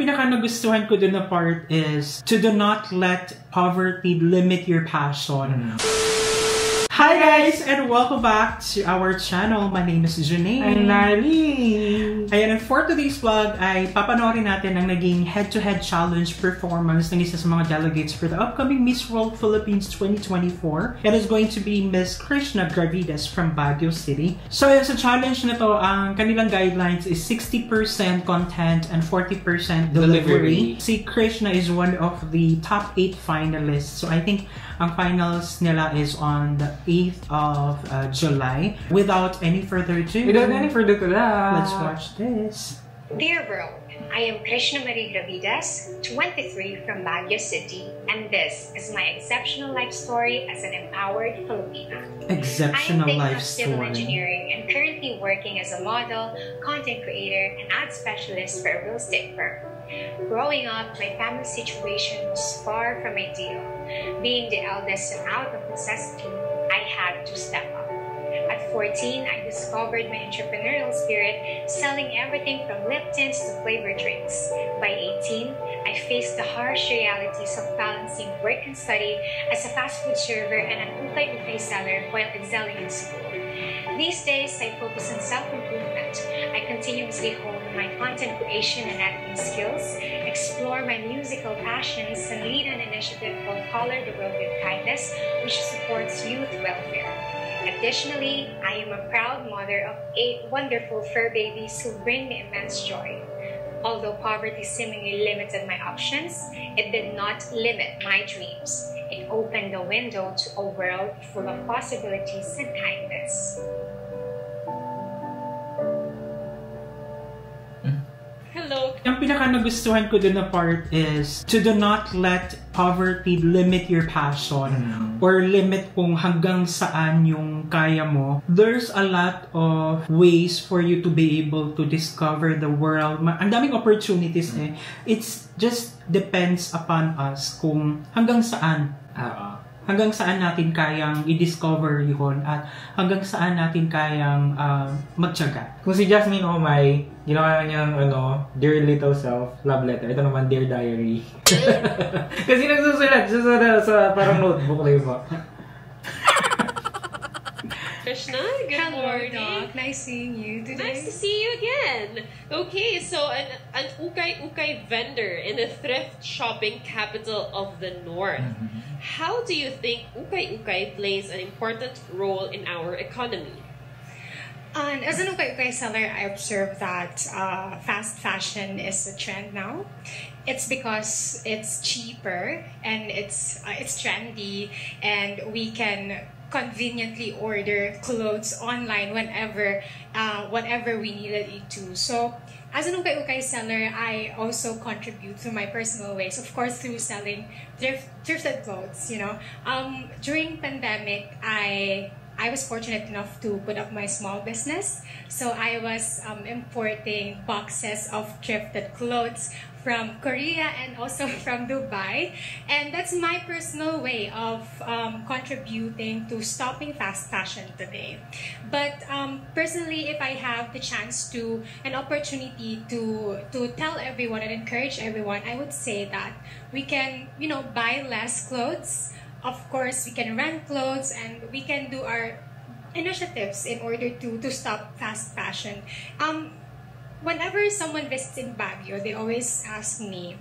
pinaka nagustuhan ko dun na part is to do not let poverty limit your passion. Hi guys, and welcome back to our channel. My name is Janine. I'm Nari. Ayan, and for today's vlog ay papanoorin natin ang naging head-to-head challenge performance ng isa sa mga delegates for the upcoming Miss World Philippines 2024. It is going to be Miss Krishna Gravidas from Baguio City. So yun, sa challenge na to, ang kanilang guidelines is 60% content and 40% delivery. Si Krishna is one of the top 8 finalists. So I think ang finals nila is on the 8th of July. Without any further ado, let's watch this. Dear world, I am Krishna Marie Gravidas, 23 from Baguio City, and this is my exceptional life story as an empowered Filipina. Exceptional life story. I am civil engineering and currently working as a model, content creator, and ad specialist for a real estate firm. Growing up, my family situation was far from ideal. Being the eldest and out of necessity, I had to step up. At 14, I discovered my entrepreneurial spirit, selling everything from lip tints to flavored drinks. By 18, I faced the harsh realities of balancing work and study as a fast food server and an ukay-ukay seller while excelling in school. These days, I focus on self-improvement. I continuously hone my content creation and acting skills, explore my musical passions, and lead an initiative called Color the World with Kindness, which supports youth welfare. Additionally, I am a proud mother of 8 wonderful fur babies who bring me immense joy. Although poverty seemingly limited my options, it did not limit my dreams. It opened the window to a world full of possibilities and kindness. Hello. Ang pinaka nagustuhan ko dun na part is to do not let poverty limit your passion or limit kung hanggang saan yung kaya mo. There's a lot of ways for you to be able to discover the world. Ang daming opportunities eh. It's just depends upon us kung hanggang saan. Hanggang saan natin kayang i-discover yun at hanggang saan natin kayang magtiyaga. Kung si Jasmine Omay, ginawa niyang Dear Little Self, Love Letter. Ito naman, Dear Diary. Kasi nagsusulat siya sa parang notebook, diba? Krishna, good morning. Doc. Nice seeing you today. Nice to see you again. Okay, so an ukay-ukay vendor in the thrift shopping capital of the North. How do you think ukay-ukay plays an important role in our economy? And as an ukay-ukay seller, I observe that fast fashion is a trend now. It's because it's cheaper and it's trendy, and we can conveniently order clothes online whenever, whatever we needed it to. So, as an ukay-ukay seller, I also contribute through my personal ways, of course, through selling thrifted clothes. During pandemic, I was fortunate enough to put up my small business. So I was importing boxes of thrifted clothes from Korea and also from Dubai. And that's my personal way of contributing to stopping fast fashion today. But personally, if I have the chance to, an opportunity to tell everyone and encourage everyone, I would say that we can, buy less clothes. Of course, we can rent clothes and we can do our initiatives in order to stop fast fashion. Whenever someone visits in Baguio, they always ask me,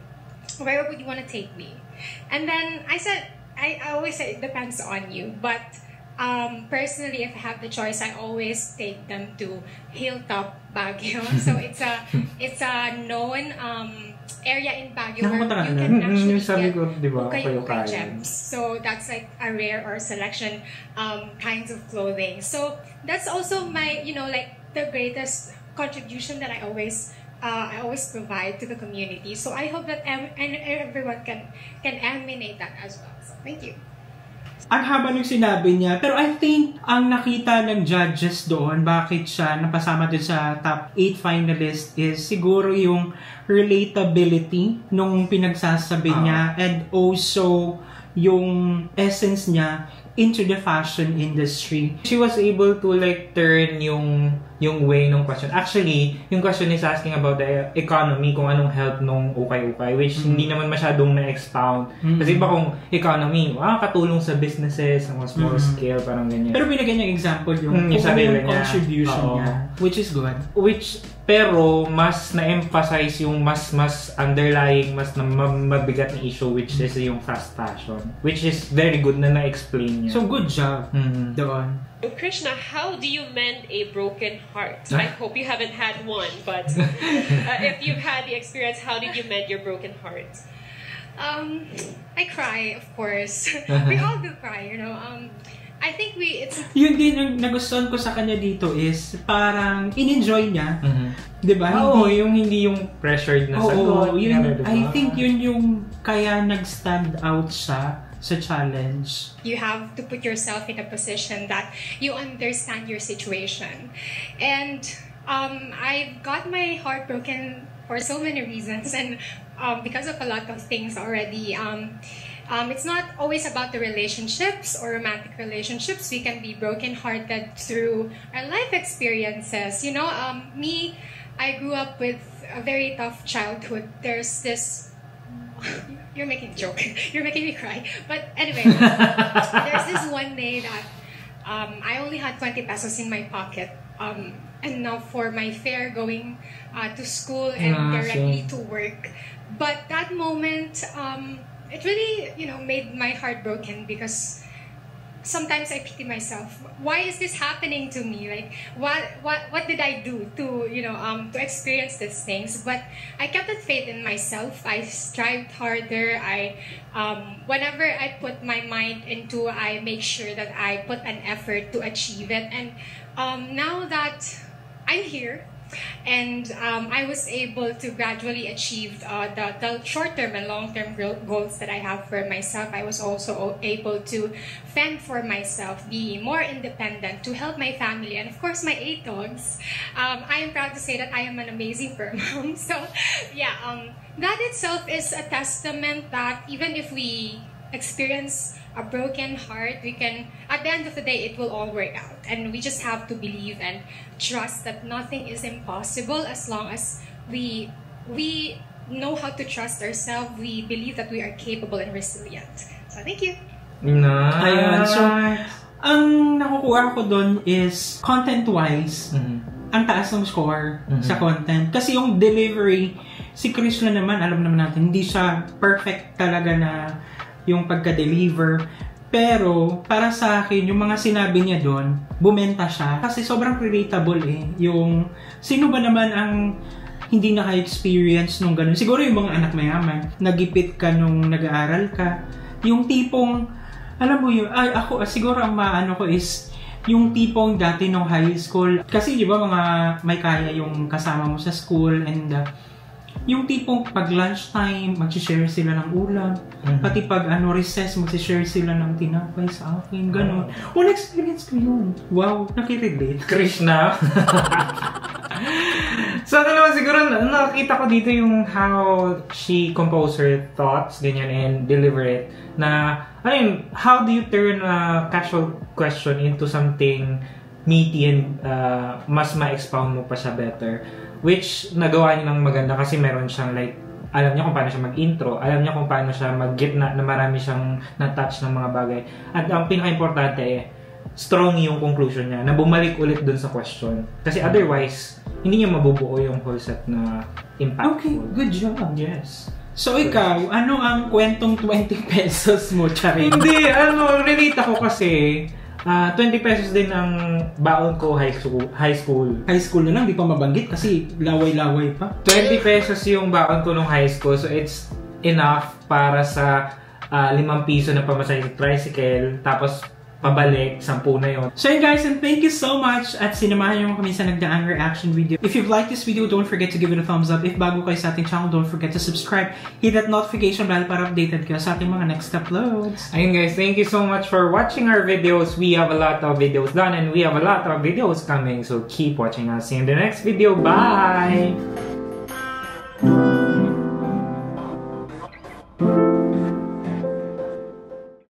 where would you want to take me? And then I always say it depends on you. But personally, if I have the choice, I always take them to Hilltop Baguio. So it's a known area in Baguio where you can actually get ukay-ukay gems. So that's like a rare or selection kinds of clothing. So that's also my, the greatest contribution that I always provide to the community. So I hope that everyone can emanate that as well. So thank you. Ang haba nung sinabi niya, pero I think ang nakita ng judges doon, bakit siya napasama din sa top 8 finalists is siguro yung relatability nung pinagsasabi niya, and also yung essence niya into the fashion industry. She was able to like turn yung way ng question. Actually, yung question is asking about the economy, kung anong help nung ukay-ukay, which hindi naman masyadong na-expound. Kasi iba kung economy, katulong sa businesses, sa mga small scale, parang ganyan. Pero binigyan niyang example yung contribution niya, which is good. Pero mas na-emphasize yung mas underlying, mas na mabigat na issue, which is yung fast fashion. Which is very good na na-explain niya. So, good job doon. Krishna, how do you mend a broken heart? I hope you haven't had one, but if you've had the experience, how did you mend your broken heart? I cry, of course. We all do cry, you know. I think Yun din yung nagustuhan ko sa kanya dito is parang in-enjoy niya. Diba? Oo, hindi yung pressured na sagot. I think yun yung kaya nag-stand out siya sa challenge. You have to put yourself in a position that you understand your situation. And I've got my heart broken for so many reasons, and because of a lot of things already. It's not always about the relationships or romantic relationships. We can be brokenhearted through our life experiences. You know, I grew up with a very tough childhood. There's this... You're making a joke. You're making me cry. But anyway, there's this one day that I only had 20 pesos in my pocket. And now for my fare going to school and directly to work. But that moment... it really, made my heart broken because sometimes I pity myself. Why is this happening to me? Like, what did I do to, to experience these things? But I kept that faith in myself. I strived harder. Whenever I put my mind into, I make sure that I put an effort to achieve it. And now that I'm here, and I was able to gradually achieve the short-term and long-term goals that I have for myself. I was also able to fend for myself, be more independent, to help my family, and of course my 8 dogs. I am proud to say that I am an amazing fur mom. So yeah, that itself is a testament that even if we experience a broken heart, we can, at the end of the day, it will all work out. And we just have to believe and trust that nothing is impossible as long as we know how to trust ourselves. We believe that we are capable and resilient. So thank you. Nice. Ayun. So, ang nakukuha ko doon is content-wise, ang taas ng score sa content. Kasi yung delivery, si Krishna naman, alam naman natin, hindi siya perfect talaga na yung pagka-deliver. Pero, para sa akin, yung mga sinabi niya doon, bumenta siya. Kasi sobrang relatable yung, sino ba naman ang hindi naka-experience nung ganun? Siguro yung mga anak mayaman, nagipit ka nung nag-aaral ka. Yung tipong, alam mo yun, ako, siguro ang maano ko is, yung tipong dati nung high school. Kasi di ba mga may kaya yung kasama mo sa school and yung tipong pag lunchtime, mag-share sila ng ulam. Pati pag recess, mag-share sila ng tinapay sa akin. Ganon. Na-experience ko yun. Wow, nakirelate. Krishna. So, naman siguro, nakita ko dito yung how she compose her thoughts, ganyan, and deliver it. Na, how do you turn a casual question into something meaty and mas ma-expound mo pa siya better? Which nagawa niya ng maganda kasi meron siyang like, alam niya kung paano siya mag-intro, alam niya kung paano siya mag-gitna na marami siyang na-touch ng mga bagay. At ang pinaka-importante strong yung conclusion niya na bumalik ulit dun sa question. Kasi otherwise, hindi niya mabubuo yung whole set na impactful. Okay, good job. Yes. So ikaw, ano ang kwentong 20 pesos mo, Charing? Hindi, relate ako kasi 20 pesos din ang baon ko high school. High school na lang, di pa mabanggit kasi laway-laway pa. 20 pesos yung baon ko nung high school. So it's enough para sa 5 piso na pamasahe sa tricycle. Tapos pabalik, 10 na yun. So yun guys, and thank you so much at sinamahan niyo kami sa nagdaang reaction video. If you've liked this video, don't forget to give it a thumbs up. If bago kayo sa ating channel, don't forget to subscribe. Hit that notification bell para updated kayo sa ating mga next uploads. Ayun guys, thank you so much for watching our videos. We have a lot of videos done and we have a lot of videos coming. So keep watching us. See you in the next video. Bye!